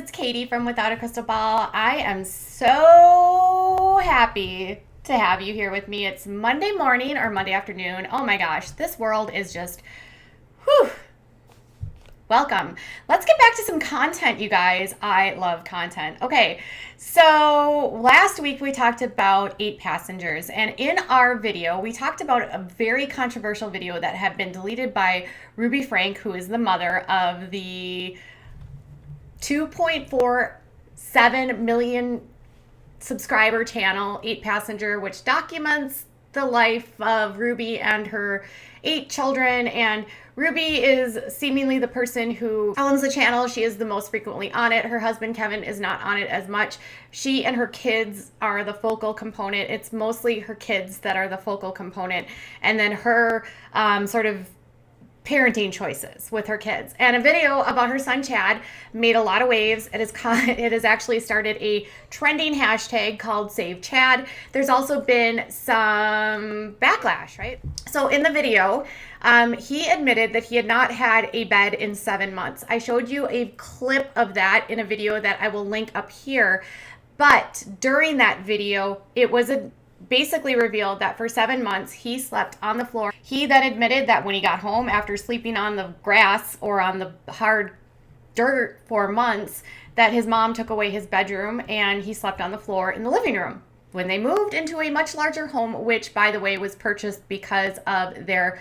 it's Katie from Without a Crystal Ball. I am so happy to have you here with me. It's Monday morning or Monday afternoon. Oh my gosh, this world is just, whew. Welcome. Let's get back to some content, you guys. I love content. Okay, so last week we talked about 8 passengers, and in our video, we talked about a very controversial video that had been deleted by Franke, who is the mother of the 2.47 million subscriber channel, 8 Passenger, which documents the life of Ruby and her 8 children. And Ruby is seemingly the person who owns the channel. She is the most frequently on it. Her husband, Kevin, is not on it as much. She and her kids are the focal component. It's mostly her kids that are the focal component. And then her sort of parenting choices with her kids. And a video about her son Chad made a lot of waves. It has actually started a trending hashtag called Save Chad. There's also been some backlash, right? So in the video, he admitted that he had not had a bed in 7 months. I showed you a clip of that in a video that I will link up here. But during that video, it was basically revealed that for 7 months he slept on the floor. He then admitted that when he got home after sleeping on the grass or on the hard dirt for months, that his mom took away his bedroom and he slept on the floor in the living room. When they moved into a much larger home, which by the way was purchased because of their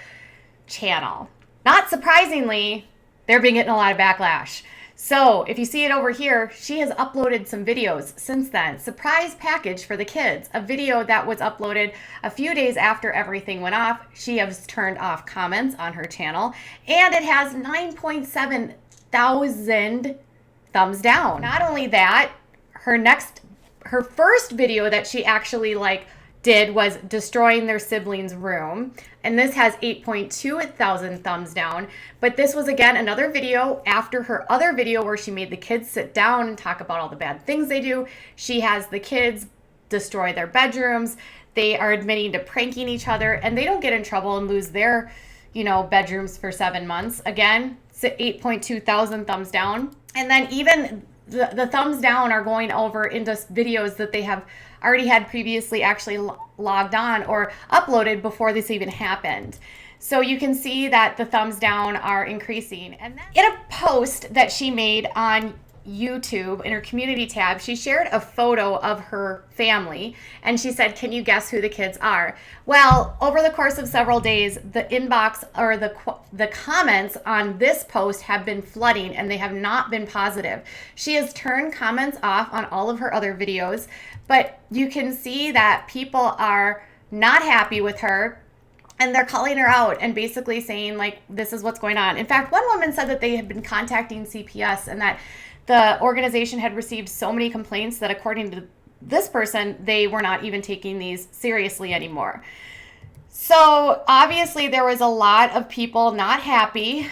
channel. Not surprisingly, they're being getting a lot of backlash. So if you see it over here, she has uploaded some videos since then. Surprise package for the kids. A video that was uploaded a few days after everything went off. She has turned off comments on her channel, and it has 9.7 thousand thumbs down. Not only that, her first video that she actually did was destroying their siblings' room, and this has 8.2 thousand thumbs down. But this was again another video after her other video where she made the kids sit down and talk about all the bad things they do. She has the kids destroy their bedrooms. They are admitting to pranking each other, and they don't get in trouble and lose their bedrooms for 7 months. Again, 8.2 thousand thumbs down. And then even the thumbs down are going over into videos that they have already had previously actually logged on or uploaded before this even happened. So you can see that the thumbs down are increasing. And then in a post that she made on YouTube in her community tab, she shared a photo of her family, and she said, "Can you guess who the kids are?" Well, over the course of several days, the inbox or the comments on this post have been flooding, and they have not been positive. She has turned comments off on all of her other videos, but you can see that people are not happy with her. And they're calling her out and basically saying, this is what's going on. In fact, one woman said that they had been contacting CPS and that the organization had received so many complaints that according to this person, they were not even taking these seriously anymore. So obviously there was a lot of people not happy.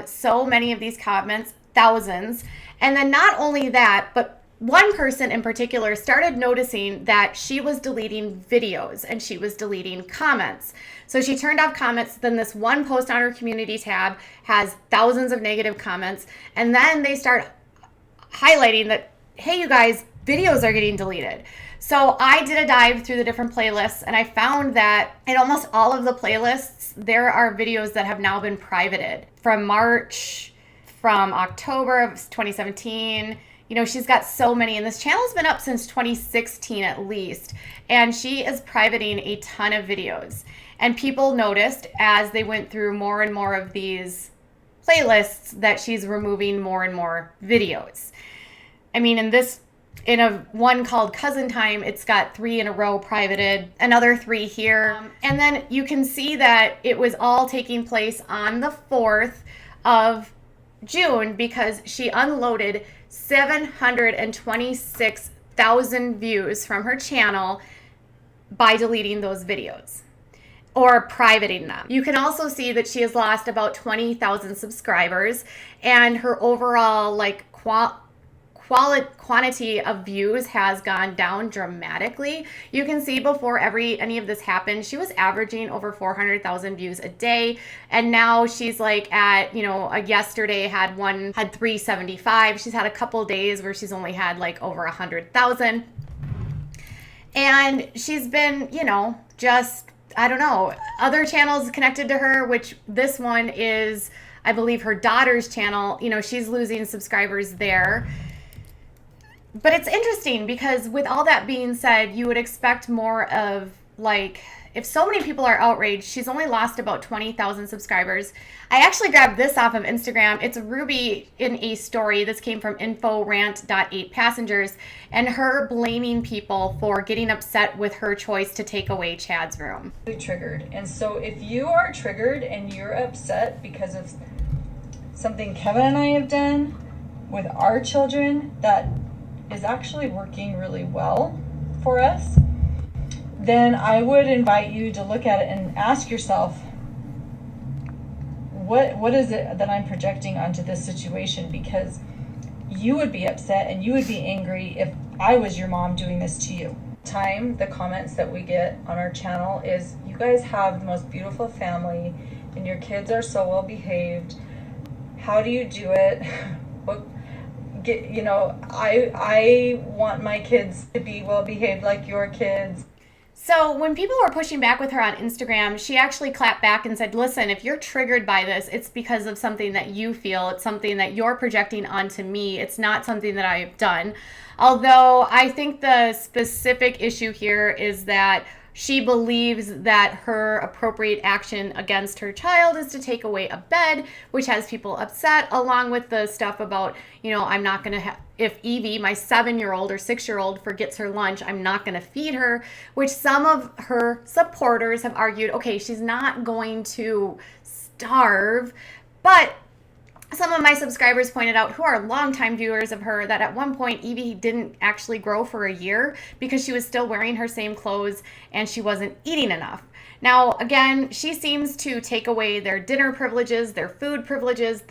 So many of these comments, thousands. And then not only that, but one person in particular started noticing that she was deleting videos and she was deleting comments. So she turned off comments. Then this one post on her community tab has thousands of negative comments. And then they start highlighting that, hey, you guys, videos are getting deleted. So I did a dive through the different playlists, and I found that in almost all of the playlists, there are videos that have now been privated from March, from October of 2017. She's got so many, and this channel's been up since 2016 at least, and she is privating a ton of videos. And people noticed as they went through more and more of these playlists that she's removing more and more videos. I mean, in a one called Cousin Time, it's got 3 in a row privated, another 3 here. And then you can see that it was all taking place on the 4th of June because she unloaded 726,000 views from her channel by deleting those videos or privating them. You can also see that she has lost about 20,000 subscribers, and her overall quantity of views has gone down dramatically. You can see before any of this happened, she was averaging over 400,000 views a day, and now she's like at, yesterday had 375. She's had a couple days where she's only had like over 100,000, and she's been, just, I don't know, other channels connected to her, which this one is, I believe, her daughter's channel. She's losing subscribers there. But it's interesting because with all that being said, you would expect more of, like, if so many people are outraged, she's only lost about 20,000 subscribers. I actually grabbed this off of Instagram. It's Ruby in a story. This came from inforant.8passengers, and her blaming people for getting upset with her choice to take away Chad's room. Triggered. And so if you are triggered and you're upset because of something Kevin and I have done with our children that is actually working really well for us, then I would invite you to look at it and ask yourself, what is it that I'm projecting onto this situation? Because you would be upset and you would be angry if I was your mom doing this to you. The comments that we get on our channel is, you guys have the most beautiful family and your kids are so well behaved. How do you do it? I want my kids to be well behaved like your kids. So when people were pushing back with her on Instagram, she actually clapped back and said, listen, if you're triggered by this, it's because of something that you feel. It's something that you're projecting onto me. It's not something that I've done. Although I think the specific issue here is that she believes that her appropriate action against her child is to take away a bed, which has people upset, along with the stuff about, I'm not going to if Evie, my 7-year-old or 6-year-old, forgets her lunch, I'm not going to feed her, which some of her supporters have argued, okay, she's not going to starve, but some of my subscribers pointed out, who are longtime viewers of her, that at one point Evie didn't actually grow for a year because she was still wearing her same clothes and she wasn't eating enough. Now, again, she seems to take away their dinner privileges, their food privileges,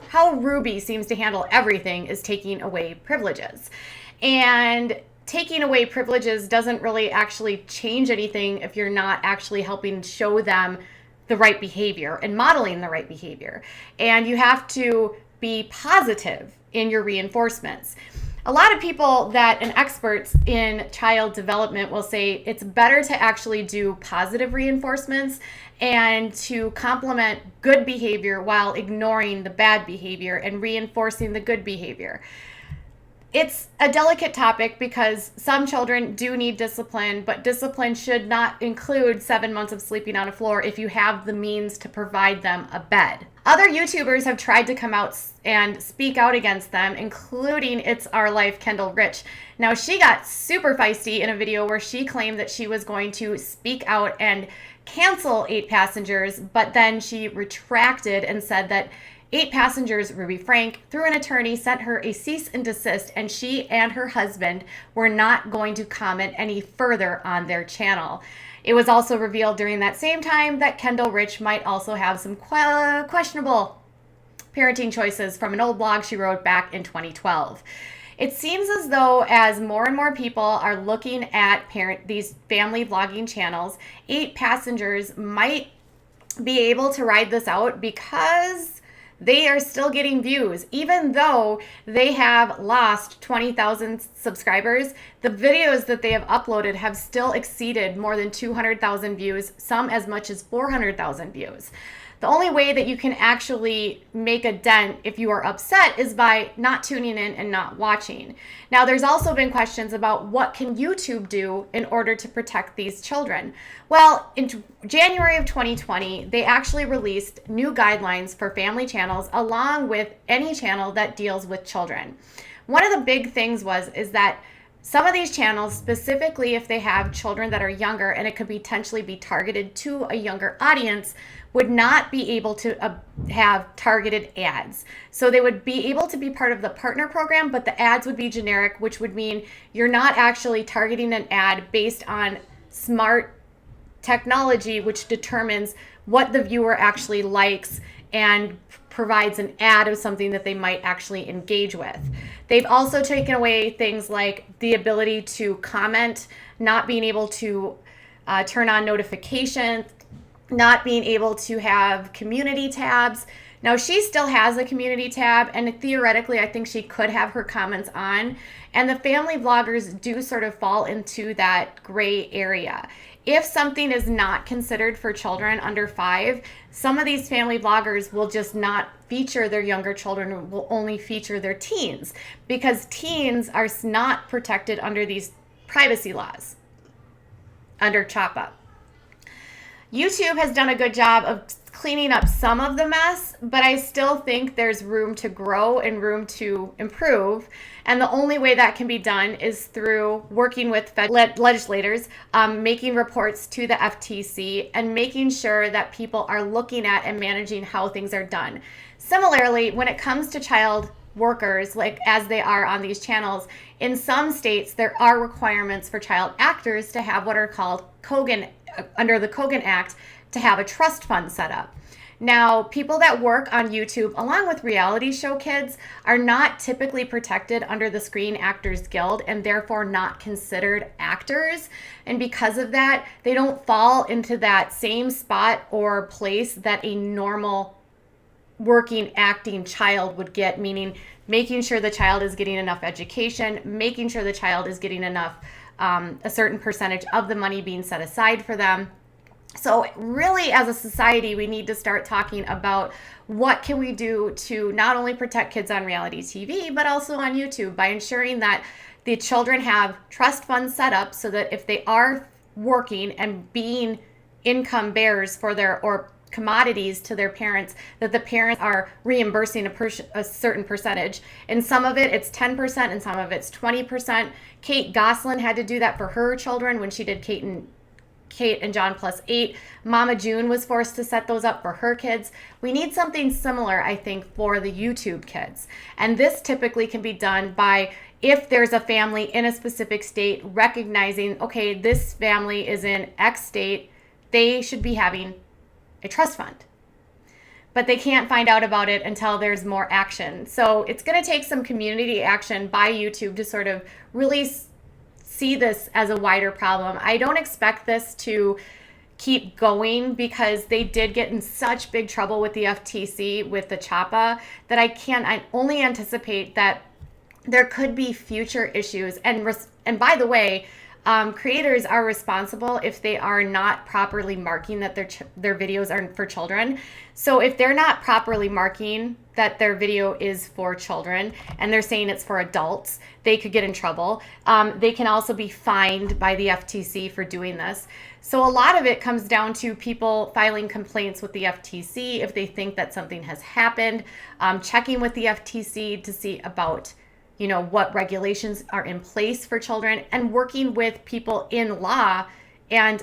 how Ruby seems to handle everything is taking away privileges. And taking away privileges doesn't really actually change anything if you're not actually helping show them the right behavior and modeling the right behavior. And you have to be positive in your reinforcements. A lot of people and experts in child development will say it's better to actually do positive reinforcements and to complement good behavior while ignoring the bad behavior and reinforcing the good behavior. It's a delicate topic because some children do need discipline, but discipline should not include 7 months of sleeping on a floor if you have the means to provide them a bed. Other YouTubers have tried to come out and speak out against them, including It's Our Life Kendall Rich. Now, she got super feisty in a video where she claimed that she was going to speak out and cancel 8passengers, but then she retracted and said that 8passengers, Ruby Frank, through an attorney, sent her a cease and desist, and she and her husband were not going to comment any further on their channel. It was also revealed during that same time that Kendall Rich might also have some questionable parenting choices from an old blog she wrote back in 2012. It seems as though as more and more people are looking at these family vlogging channels, 8passengers might be able to ride this out because they are still getting views. Even though they have lost 20,000 subscribers, the videos that they have uploaded have still exceeded more than 200,000 views, some as much as 400,000 views. The only way that you can actually make a dent if you are upset is by not tuning in and not watching. Now, there's also been questions about what can YouTube do in order to protect these children. Well, in January of 2020, they actually released new guidelines for family channels along with any channel that deals with children. One of the big things is that some of these channels, specifically if they have children that are younger and it could potentially be targeted to a younger audience, would not be able to have targeted ads. So they would be able to be part of the partner program, but the ads would be generic, which would mean you're not actually targeting an ad based on smart technology, which determines what the viewer actually likes and provides an ad of something that they might actually engage with. They've also taken away things like the ability to comment, not being able to turn on notifications, not being able to have community tabs. Now, she still has a community tab, and theoretically, I think she could have her comments on. And the family vloggers do sort of fall into that gray area. If something is not considered for children under 5, some of these family vloggers will just not feature their younger children, will only feature their teens, because teens are not protected under these privacy laws, under CHOPPA. YouTube has done a good job of cleaning up some of the mess, but I still think there's room to grow and room to improve. And the only way that can be done is through working with legislators, making reports to the FTC, and making sure that people are looking at and managing how things are done. Similarly, when it comes to child workers, like as they are on these channels, in some states there are requirements for child actors to have what are called under the Kogan Act, to have a trust fund set up. Now, people that work on YouTube, along with reality show kids, are not typically protected under the Screen Actors Guild and therefore not considered actors. And because of that, they don't fall into that same spot or place that a normal working acting child would get, meaning making sure the child is getting enough education, making sure the child is getting enough, a certain percentage of the money being set aside for them. So really, as a society, we need to start talking about what can we do to not only protect kids on reality TV, but also on YouTube, by ensuring that the children have trust funds set up so that if they are working and being income bearers for or commodities to their parents, that the parents are reimbursing a certain percentage. And some of it, it's 10%, and some of it's 20%. Kate Gosselin had to do that for her children when she did Kate and John +8. Mama June was forced to set those up for her kids. We need something similar, I think, for the YouTube kids. And this typically can be done by, if there's a family in a specific state, recognizing, okay, this family is in X state, they should be having a trust fund. But they can't find out about it until there's more action. So it's going to take some community action by YouTube to sort of really see this as a wider problem. I don't expect this to keep going, because they did get in such big trouble with the FTC with the CHOPPA that I only anticipate that there could be future issues. And by the way, creators are responsible if they are not properly marking that their videos are for children. So if they're not properly marking that their video is for children and they're saying it's for adults, they could get in trouble. They can also be fined by the FTC for doing this. So a lot of it comes down to people filing complaints with the FTC if they think that something has happened, checking with the FTC to see about what regulations are in place for children, and working with people in law and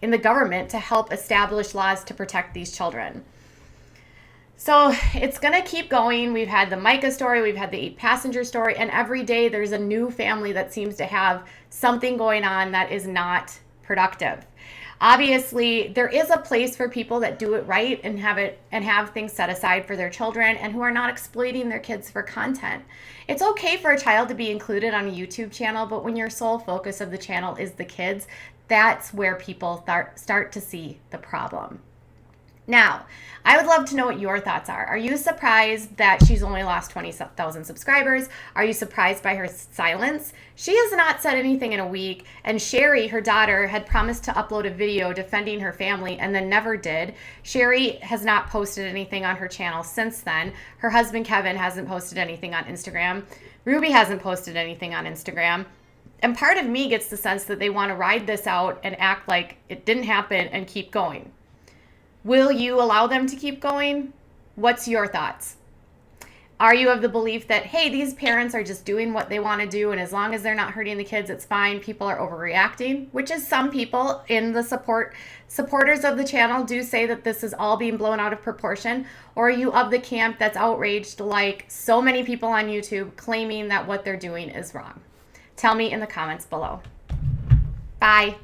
in the government to help establish laws to protect these children. So it's going to keep going. We've had the Micah story, we've had the 8-passenger story, and every day there's a new family that seems to have something going on that is not productive. Obviously, there is a place for people that do it right and have things set aside for their children, and who are not exploiting their kids for content. It's okay for a child to be included on a YouTube channel, but when your sole focus of the channel is the kids, that's where people start to see the problem. Now, I would love to know what your thoughts are. Are you surprised that she's only lost 20,000 subscribers? Are you surprised by her silence? She has not said anything in a week, and Sherry, her daughter, had promised to upload a video defending her family and then never did. Sherry has not posted anything on her channel since then. Her husband, Kevin, hasn't posted anything on Instagram. Ruby hasn't posted anything on Instagram. And part of me gets the sense that they want to ride this out and act like it didn't happen and keep going. Will you allow them to keep going? What's your thoughts? Are you of the belief that, hey, these parents are just doing what they want to do, and as long as they're not hurting the kids, it's fine, people are overreacting, which is some people in the supporters of the channel do say that this is all being blown out of proportion? Or are you of the camp that's outraged, like so many people on YouTube, claiming that what they're doing is wrong? Tell me in the comments below. Bye.